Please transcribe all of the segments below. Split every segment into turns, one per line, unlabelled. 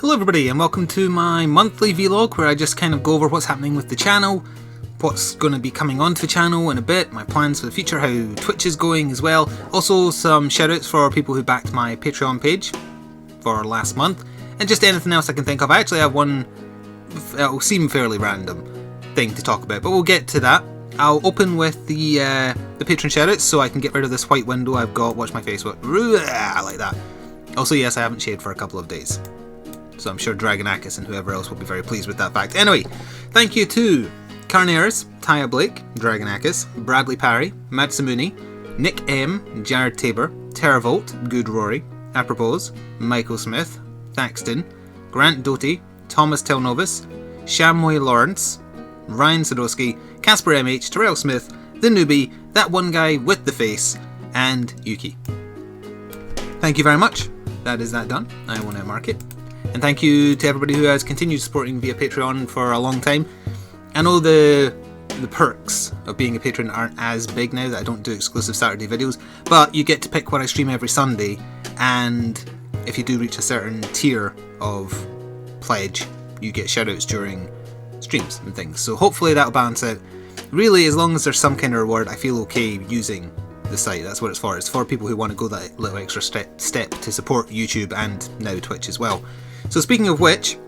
Hello everybody and welcome to my monthly vlog where I just kind of go over what's happening with the channel, what's going to be coming onto the channel in a bit, my plans for the future, how Twitch is going as well. Also some shoutouts for people who backed my Patreon page for last month, and just anything else I can think of. I actually have one, it'll seem fairly random thing to talk about, but we'll get to that. I'll open with the Patron shoutouts so I can get rid of this white window I've got. Watch my face, like that. Also yes, I haven't shaved for a couple of days. So I'm sure Dragonakis and whoever else will be very pleased with that fact. Anyway, thank you to Carneres, Taya Blake, Dragonakis, Bradley Parry, Matsamuni, Nick M, Jared Tabor, Terravolt, Good Rory, Apropos, Michael Smith, Thaxton, Grant Doty, Thomas Telnovis, Shamoy Lawrence, Ryan Sadowski, Casper MH, Terrell Smith, The Newbie, That One Guy with the Face, and Yuki. Thank you very much. That is that done. I will now mark it. And thank you to everybody who has continued supporting via Patreon for a long time. I know the perks of being a patron aren't as big now that I don't do exclusive Saturday videos, but you get to pick what I stream every Sunday, and if you do reach a certain tier of pledge, you get shoutouts during streams and things. So hopefully that'll balance out. Really, as long as there's some kind of reward, I feel okay using the site. That's what it's for. It's for people who want to go that little extra step to support YouTube and now Twitch as well. So speaking of which,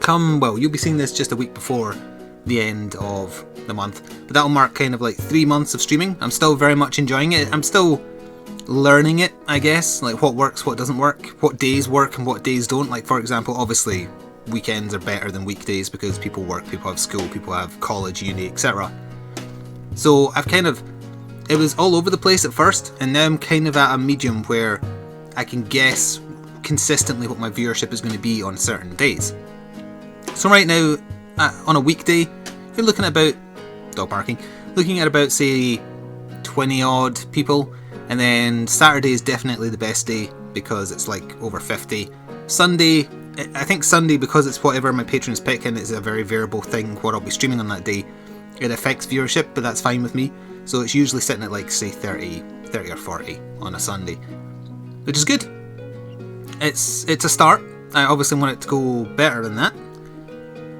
you'll be seeing this just a week before the end of the month, but that'll mark kind of like 3 months of streaming. I'm still very much enjoying it. I'm still learning it, I guess, like what works, what doesn't work, what days work and what days don't. Like for example, obviously weekends are better than weekdays because people work, people have school, people have college, uni, etc. So it was all over the place at first, and now I'm kind of at a medium where I can guess consistently what my viewership is going to be on certain days. So right now, on a weekday, you're looking at about, looking at about say 20 odd people, and then Saturday is definitely the best day because it's like over 50. Sunday, I think Sunday, because it's whatever my patrons pick and it's a very variable thing what I'll be streaming on that day, it affects viewership, but that's fine with me. So it's usually sitting at like say 30 or 40 on a Sunday, which is good. It's a start. I obviously want it to go better than that.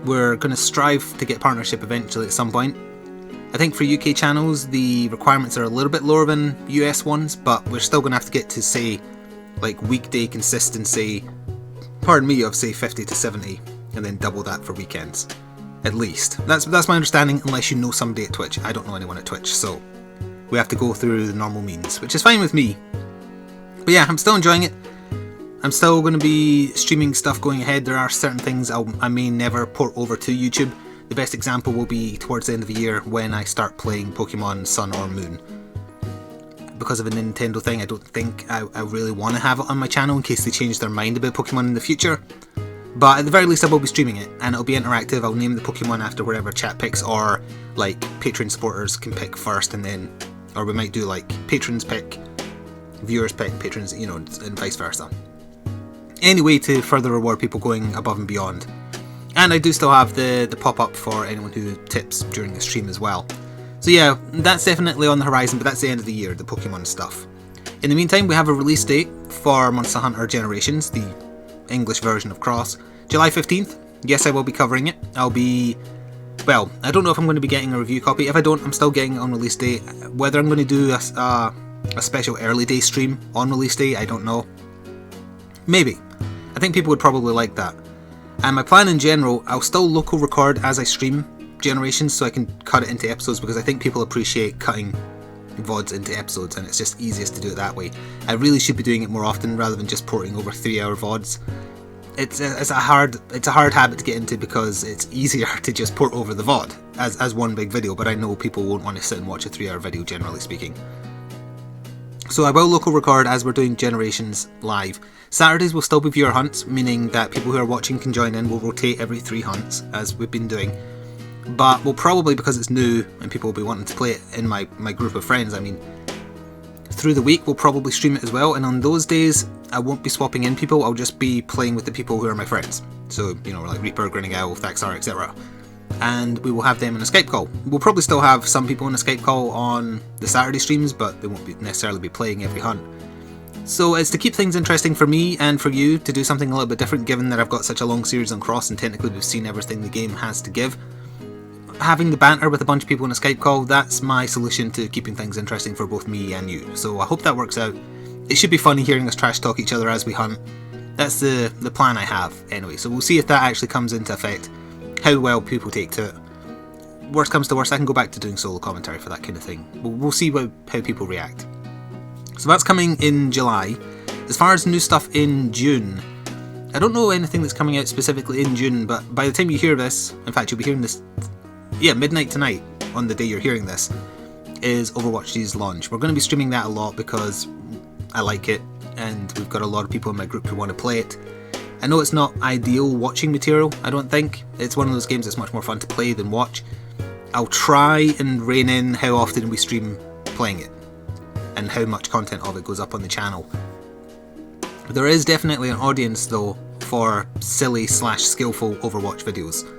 We're going to strive to get partnership eventually at some point. I think for UK channels the requirements are a little bit lower than US ones, but we're still going to have to get to say like weekday consistency, pardon me, of say 50 to 70 and then double that for weekends. At least. That's my understanding, unless you know somebody at Twitch. I don't know anyone at Twitch, so we have to go through the normal means, which is fine with me. But yeah, I'm still enjoying it. I'm still going to be streaming stuff going ahead. There are certain things I may never port over to YouTube. The best example will be towards the end of the year when I start playing Pokemon Sun or Moon. Because of a Nintendo thing, I don't think I really want to have it on my channel in case they change their mind about Pokemon in the future. But at the very least I will be streaming it, and it'll be interactive. I'll name the Pokemon after wherever chat picks, or like Patreon supporters can pick first, and then, or we might do like patrons pick, viewers pick, patrons, you know, and vice versa. Any way to further reward people going above and beyond. And I do still have the pop-up for anyone who tips during the stream as well. So yeah, that's definitely on the horizon, but that's the end of the year, the Pokemon stuff. In the meantime, we have a release date for Monster Hunter Generations, the English version of Cross, July 15th. Yes, I will be covering it. I don't know if I'm going to be getting a review copy. If I don't, I'm still getting it on release day. Whether I'm going to do a special early day stream on release day, I don't know. Maybe. I think people would probably like that. And my plan in general, I'll still local record as I stream Generations so I can cut it into episodes, because I think people appreciate cutting VODs into episodes, and it's just easiest to do it that way. I really should be doing it more often rather than just porting over 3-hour VODs. It's a hard habit to get into because it's easier to just port over the VOD as one big video, but I know people won't want to sit and watch a 3-hour video, generally speaking. So I will local record as we're doing Generations live. Saturdays will still be viewer hunts, meaning that people who are watching can join in. We'll rotate every 3 hunts as we've been doing. But we'll probably, because it's new and people will be wanting to play it in my group of friends, I mean, through the week we'll probably stream it as well, and on those days I won't be swapping in people, I'll just be playing with the people who are my friends. So, you know, like Reaper, Grinning Owl, Thaxar, etc. And we will have them in a Skype call. We'll probably still have some people in a Skype call on the Saturday streams, but they won't necessarily be playing every hunt. So it's to keep things interesting for me and for you, to do something a little bit different given that I've got such a long series on Cross and technically we've seen everything the game has to give. Having the banter with a bunch of people in a Skype call, that's my solution to keeping things interesting for both me and you. So I hope that works out. It should be funny hearing us trash talk each other as we hunt. That's the plan I have anyway, so we'll see if that actually comes into effect, how well people take to it. Worst comes to worst, I can go back to doing solo commentary for that kind of thing. We'll see how people react. So that's coming in July. As far as new stuff in June, I don't know anything that's coming out specifically in June, but by the time you hear this, in fact you'll be hearing this, midnight tonight, on the day you're hearing this, is Overwatch 2's launch. We're going to be streaming that a lot because I like it, and we've got a lot of people in my group who want to play it. I know it's not ideal watching material, I don't think. It's one of those games that's much more fun to play than watch. I'll try and rein in how often we stream playing it, and how much content of it goes up on the channel. There is definitely an audience though for silly/skillful Overwatch videos.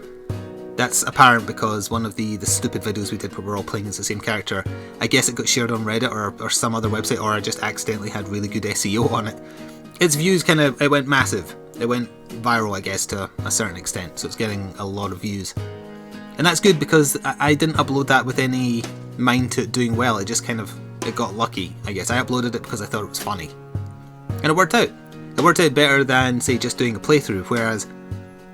That's apparent because one of the stupid videos we did where we're all playing as the same character, I guess it got shared on Reddit or some other website, or I just accidentally had really good SEO on it. Its views it went massive. It went viral, I guess, to a certain extent, so it's getting a lot of views. And that's good because I didn't upload that with any mind to it doing well, it just it got lucky, I guess. I uploaded it because I thought it was funny. And it worked out. It worked out better than, say, just doing a playthrough, whereas,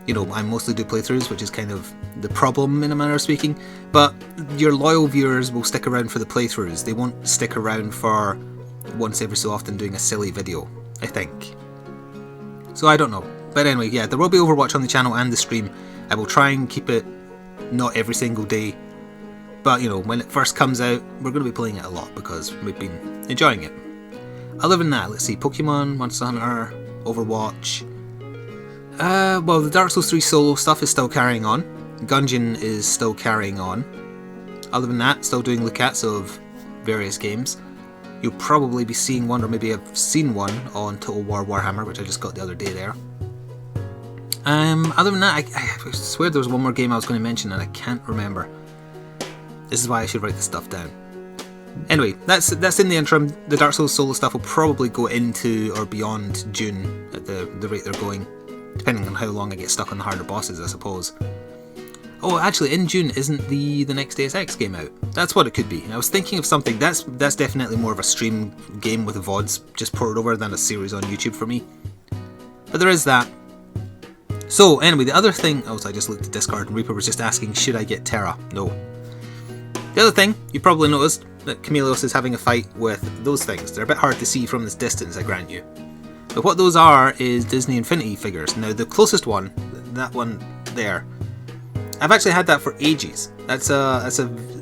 I mostly do playthroughs, which is kind of the problem in a manner of speaking, but your loyal viewers will stick around for the playthroughs. They won't stick around for once every so often doing a silly video, I think. So I don't know. But anyway, yeah, there will be Overwatch on the channel and the stream. I will try and keep it not every single day, but when it first comes out, we're going to be playing it a lot because we've been enjoying it. Other than that, let's see, Pokemon, Monster Hunter, Overwatch. Well, the Dark Souls 3 solo stuff is still carrying on. Gungeon is still carrying on. Other than that, still doing lookats of various games. You'll probably be seeing one, or maybe I've seen one, on Total War Warhammer, which I just got the other day there. Other than that, I swear there was one more game I was going to mention and I can't remember. This is why I should write this stuff down. Anyway, that's in the interim. The Dark Souls solo stuff will probably go into or beyond June at the rate they're going, depending on how long I get stuck on the harder bosses, I suppose. Oh, actually, in June isn't the next Deus Ex game out? That's what it could be. I was thinking of something. That's definitely more of a stream game with VODs just ported over than a series on YouTube for me. But there is that. So anyway, the other thing. Oh, so I just looked at Discord and Reaper was just asking, should I get Terra? No. The other thing you probably noticed that Chameleos is having a fight with those things. They're a bit hard to see from this distance, I grant you. But what those are is Disney Infinity figures. Now the closest one, that one there, I've actually had that for ages. That's a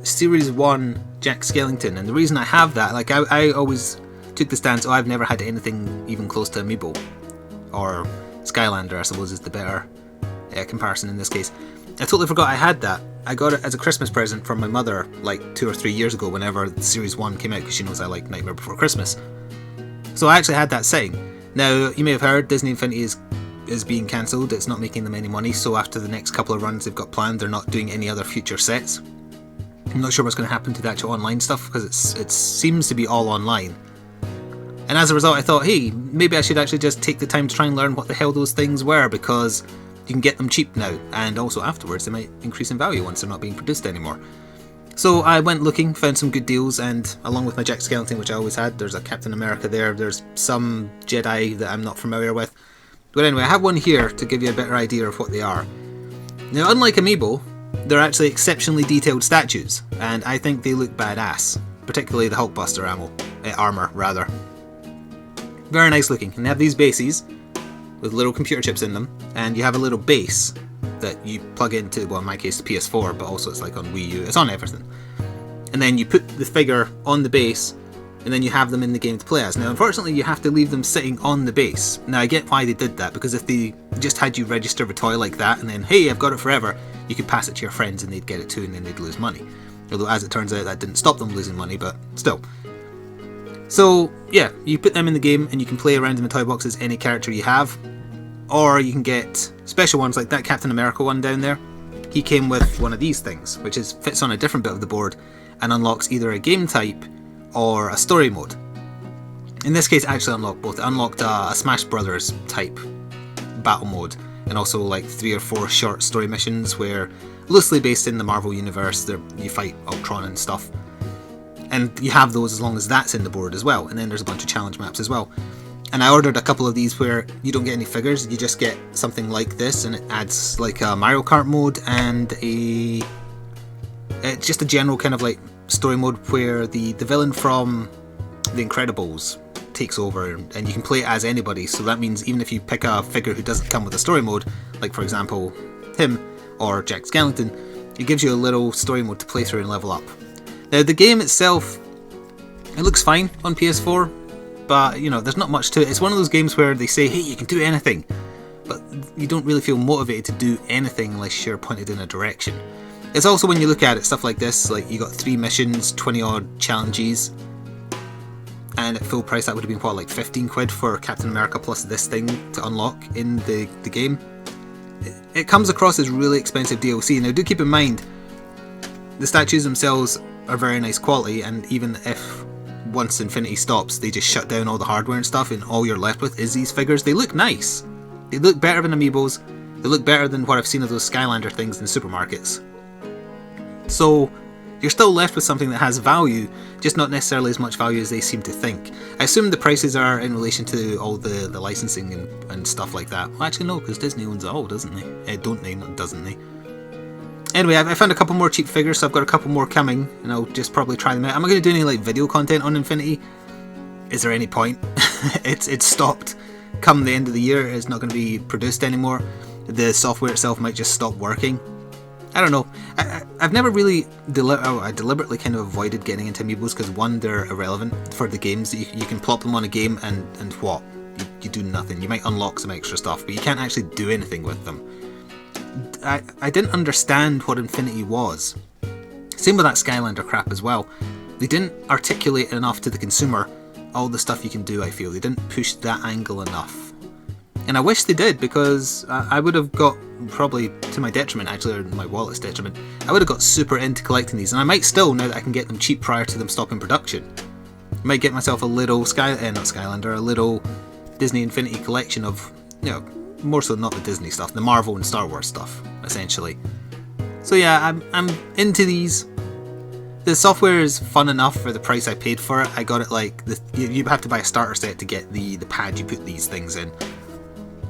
Series 1 Jack Skellington, and the reason I have that, like I always took the stance, I've never had anything even close to Amiibo, or Skylander I suppose is the better comparison in this case. I totally forgot I had that. I got it as a Christmas present from my mother like 2 or 3 years ago whenever the Series 1 came out, because she knows I like Nightmare Before Christmas. So I actually had that sitting. Now, you may have heard Disney Infinity is being cancelled. It's not making them any money, so after the next couple of runs they've got planned, they're not doing any other future sets. I'm not sure what's going to happen to the actual online stuff, because it seems to be all online. And as a result, I thought, hey, maybe I should actually just take the time to try and learn what the hell those things were, because you can get them cheap now, and also afterwards they might increase in value once they're not being produced anymore. So I went looking, found some good deals, and along with my Jack Skellington, which I always had, there's a Captain America there, there's some Jedi that I'm not familiar with. But anyway, I have one here to give you a better idea of what they are. Now, unlike Amiibo, they're actually exceptionally detailed statues, and I think they look badass, particularly the Hulkbuster armor, rather. Very nice looking, and they have these bases with little computer chips in them, and you have a little base that you plug into, well in my case the PS4, but also it's like on Wii U, it's on everything. And then you put the figure on the base, and then you have them in the game to play as. Now unfortunately you have to leave them sitting on the base. Now I get why they did that, because if they just had you register a toy like that and then, hey, I've got it forever, you could pass it to your friends and they'd get it too, and then they'd lose money. Although as it turns out that didn't stop them losing money, but still. So yeah, you put them in the game and you can play around in the toy boxes any character you have. Or you can get special ones like that Captain America one down there. He came with one of these things, which fits on a different bit of the board and unlocks either a game type or a story mode. In this case, it actually unlocked both. It unlocked a Smash Brothers type battle mode, and also like 3 or 4 short story missions where, loosely based in the Marvel universe, you fight Ultron and stuff. And you have those as long as that's in the board as well. And then there's a bunch of challenge maps as well. And I ordered a couple of these where you don't get any figures, you just get something like this, and it adds like a Mario Kart mode and just a general kind of like story mode where the villain from The Incredibles takes over, and you can play it as anybody. So that means even if you pick a figure who doesn't come with a story mode, like for example him or Jack Skellington, it gives you a little story mode to play through and level up. Now the game itself, it looks fine on PS4, but you know, there's not much to it. It's one of those games where they say, hey, you can do anything, but you don't really feel motivated to do anything unless you're pointed in a direction. It's also, when you look at it, stuff like this, like you got 3 missions, 20 odd challenges, and at full price that would have been what, like 15 quid for Captain America plus this thing to unlock in the game. It comes across as really expensive DLC. Now do keep in mind, the statues themselves are very nice quality, and even if once Infinity stops they just shut down all the hardware and stuff and all you're left with is these figures, they look nice. They look better than Amiibos, they look better than what I've seen of those Skylander things in supermarkets. So you're still left with something that has value, just not necessarily as much value as they seem to think. I assume the prices are in relation to all the licensing and stuff like that. Well, actually no, because Disney owns it all, doesn't they? Don't they? Not doesn't they? Anyway, I found a couple more cheap figures, so I've got a couple more coming, and I'll just probably try them out. I'm not going to do any like video content on Infinity. Is there any point? It's stopped. Come the end of the year, it's not going to be produced anymore. The software itself might just stop working. I don't know. I've never really I deliberately kind of avoided getting into Amiibos because, one, they're irrelevant for the games. You can plop them on a game and what? You do nothing. You might unlock some extra stuff, but you can't actually do anything with them. I didn't understand what Infinity was. Same with that Skylander crap as well. They didn't articulate enough to the consumer all the stuff you can do, I feel. They didn't push that angle enough. And I wish they did, because I would have got, probably to my detriment actually, or my wallet's detriment, I would have got super into collecting these, and I might still, now that I can get them cheap prior to them stopping production. I might get myself a little not Skylander, a little Disney Infinity collection of, you know, more so not the Disney stuff, the Marvel and Star Wars stuff, essentially. So yeah, I'm into these. The software is fun enough for the price I paid for it. I got it like, you have to buy a starter set to get the pad you put these things in.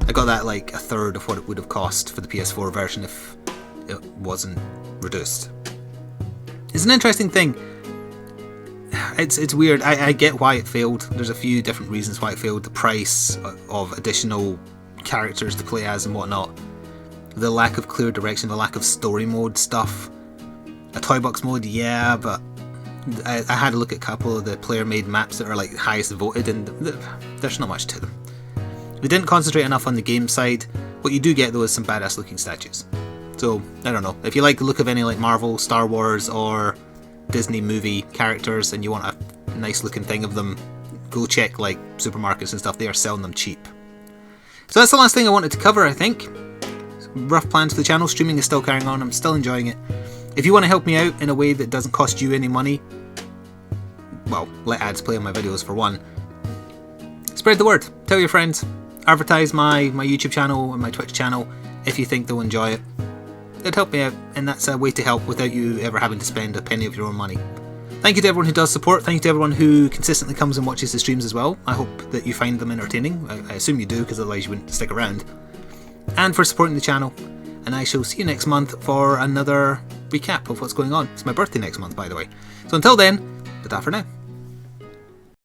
I got that like a third of what it would have cost for the PS4 version if it wasn't reduced. It's an interesting thing. It's weird. I get why it failed. There's a few different reasons why it failed. The price of additional characters to play as and whatnot. The lack of clear direction, the lack of story mode stuff. A toy box mode, yeah, but I had a look at a couple of the player-made maps that are like highest voted, and there's not much to them. They didn't concentrate enough on the game side. What you do get though is some badass looking statues. So, I don't know, if you like the look of any like Marvel, Star Wars or Disney movie characters and you want a nice looking thing of them, go check like supermarkets and stuff, they are selling them cheap. So that's the last thing I wanted to cover, I think. Rough plans for the channel. Streaming is still carrying on, I'm still enjoying it. If you want to help me out in a way that doesn't cost you any money, well, let ads play on my videos for one. Spread the word, tell your friends, advertise my YouTube channel and my Twitch channel if you think they'll enjoy it. It'd help me out, and that's a way to help without you ever having to spend a penny of your own money. Thank you to everyone who does support, thank you to everyone who consistently comes and watches the streams as well. I hope that you find them entertaining. I assume you do, because otherwise you wouldn't stick around. And for supporting the channel, and I shall see you next month for another recap of what's going on. It's my birthday next month, by the way. So until then, ta-ta for now.